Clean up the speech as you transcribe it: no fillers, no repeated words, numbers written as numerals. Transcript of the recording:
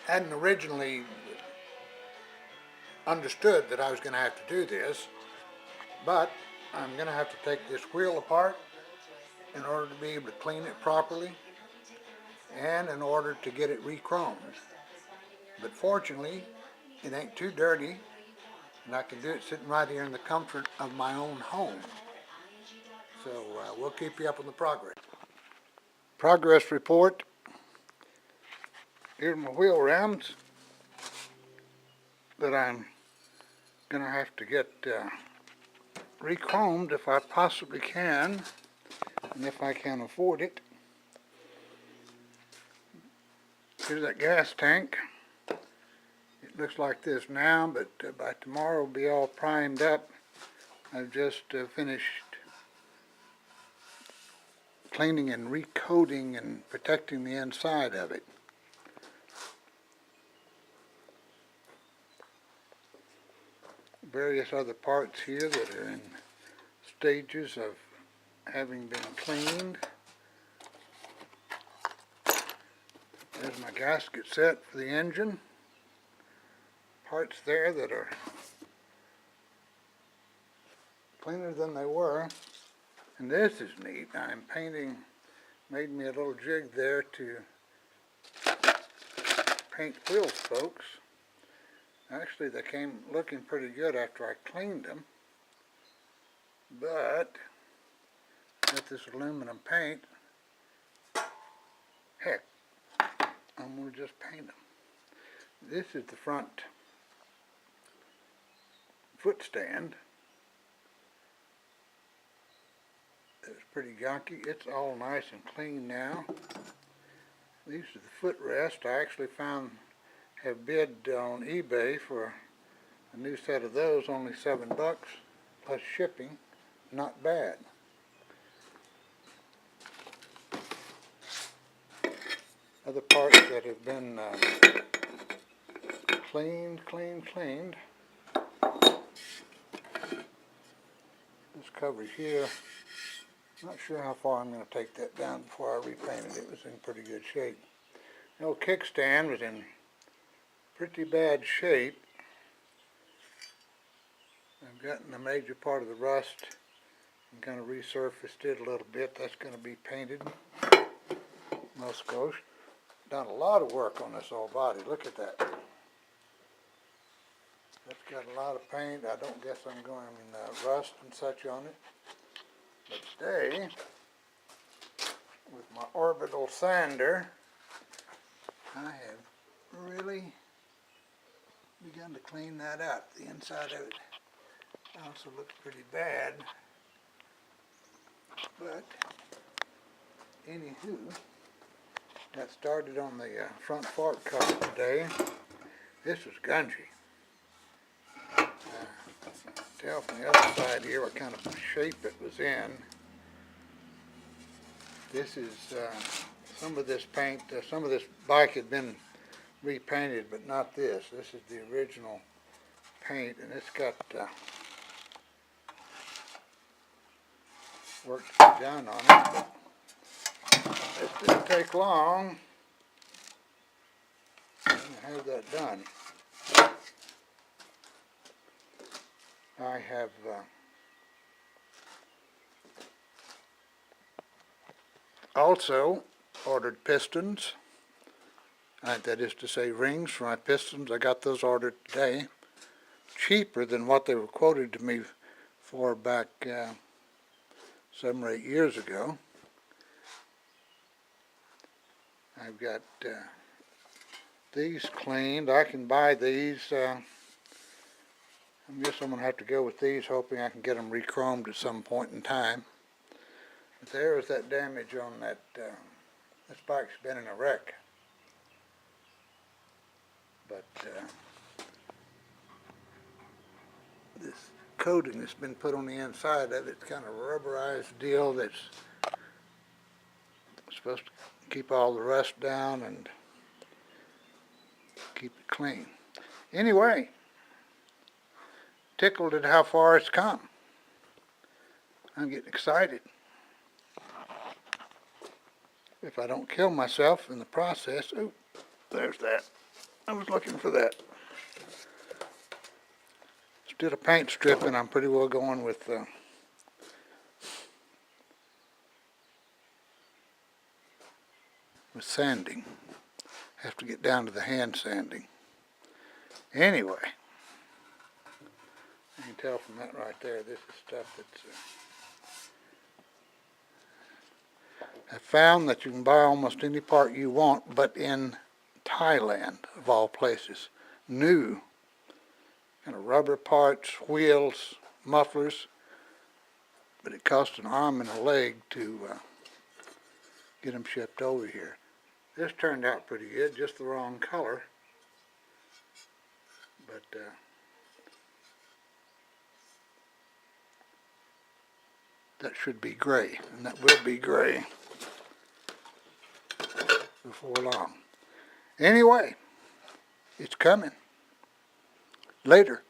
hadn't originally understood that I was going to have to do this, but I'm going to have to take this wheel apart in order to be able to clean it properly and in order to get it re-chromed. But fortunately, it ain't too dirty, and I can do it sitting right here in the comfort of my own home. So we'll keep you up on the progress. Progress report. Here's my wheel rounds that I'm going to have to get re-chromed if I possibly can, and if I can afford it. Here's that gas tank. It looks like this now, but by tomorrow it'll be all primed up. I've just finished cleaning and recoating and protecting the inside of it. Various other parts here that are in stages of having been cleaned. There's my gasket set for the engine. Parts there that are cleaner than they were. And this is neat. I'm painting, made me a little jig there to paint wheel spokes. Actually, they came looking pretty good after I cleaned them. But with this aluminum paint, heck, I'm going to just paint them. This is the front foot stand. It was pretty gunky. It's all nice and clean now. These are the footrest. I actually have bid on eBay for a new set of those, only $7 plus shipping. Not bad. Other parts that have been cleaned. This cover here, not sure how far I'm going to take that down before I repaint it. It was in pretty good shape. The old kickstand was in pretty bad shape. I've gotten a major part of the rust and kind of resurfaced it a little bit. That's going to be painted. Muscosh. Done a lot of work on this old body. Look at that. That's got a lot of paint. I don't guess I'm going rust and such on it. But today, with my orbital sander, I have really begun to clean that up. The inside of it also looks pretty bad. But, anywho, got started on the front fork cover today. This was gungy. Tell from the other side here what kind of shape it was in. This is some of this paint, some of this bike had been repainted, but not this. This is the original paint, and it's got work to be done on it. But it didn't take long to have that done. I have also ordered pistons, that is to say rings for my pistons. I got those ordered today, cheaper than what they were quoted to me for back 7 or 8 years ago. I've got these cleaned. I can buy these. I guess I'm going to have to go with these, hoping I can get them re-chromed at some point in time. But there is that damage on that. This bike's been in a wreck. But this coating that's been put on the inside of it's kind of a rubberized deal that's supposed to keep all the rust down and keep it clean. Anyway, tickled at how far it's come. I'm getting excited. If I don't kill myself in the process, oh, there's that. I was looking for that. Instead of paint stripping, I'm pretty well going with sanding. Have to get down to the hand sanding. Anyway, you can tell from that right there, this is stuff that's I found that you can buy almost any part you want, but in Thailand, of all places, new kind of rubber parts, wheels, mufflers, but it cost an arm and a leg to get them shipped over here. This turned out pretty good, just the wrong color, but that should be gray, and that will be gray before long. Anyway, it's coming. Later.